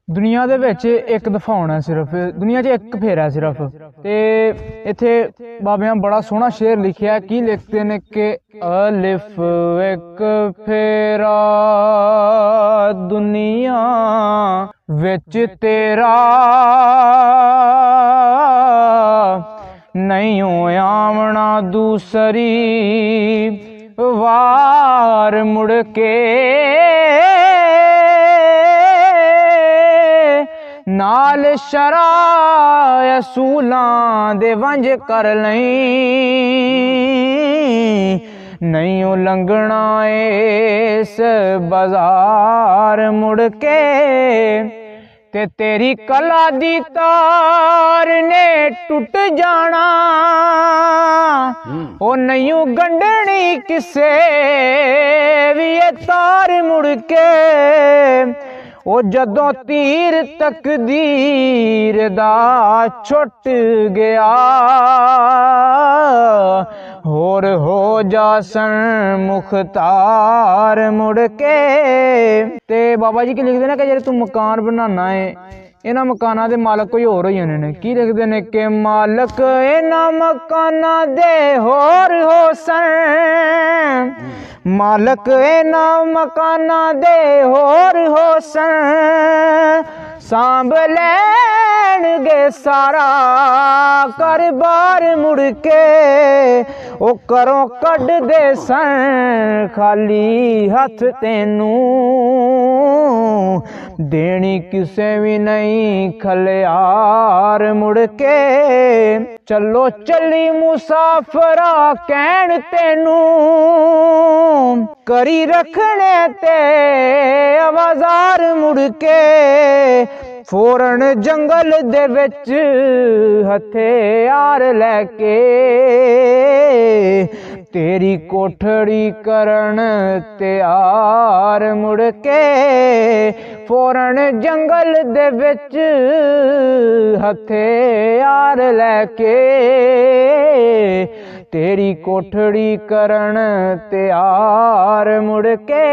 ਦੁਨੀਆ ਦੇ ਵਿੱਚ ਇੱਕ ਦਫਾ ਹੋਣਾ ਸਿਰਫ, ਦੁਨੀਆ 'ਚ ਇੱਕ ਫੇਰਾ ਸਿਰਫ। ਤੇ ਇੱਥੇ ਬਾਬਿਆਂ ਬੜਾ ਸੋਹਣਾ ਸ਼ੇਰ ਲਿਖਿਆ। ਕੀ ਲਿਖਦੇ ਨੇ ਕਿ ਅਲਿਫ ਇੱਕ ਫੇਰਾ ਦੁਨੀਆ ਵਿੱਚ ਤੇਰਾ, ਨਹੀਂ ਆਵਣਾ ਦੂਸਰੀ ਵਾਰ ਮੁੜ ਕੇ। नाल शरा असूलां दे वंज कर लईं, नहीं लंघना इस बाजार मुड़ के। ते तेरी कला दी तार ने टुट जाना, ओ नहीं गंढनी किसे भी ये तार मुड़ के। ओ जदों तीर तकदीर दा छुट गया, होर हो जासन मुख्तार मुड़ के। ते बाबा जी की लिखते हैं कि जेह्ड़े तू मकान बनाना है, इन्हां मकानां दे मालक कोई होर होई जाने ने। की लिखते हैं कि मालक इन्हां मकानां दे होर हो सन, मालक इन्हां मकानां दे होर हो सन। सांभ लैणगे सारा घर-बार मुड़ के, ओ घरों कढ दे सन खाली हथ तैनू, देनी किसे भी नहीं खलियार मुड़ के। चलो चली मुसाफरा कहण तैनू, करी रखने ते आवाज़ार मुड़ के। फौरन जंगल दे विच हथियार लैके, तेरी कोठड़ी करन तैयार मुड़ के। फौरन जंगल दे विच हथियार लैके, तेरी कोठड़ी करन तैयार मुड़ के।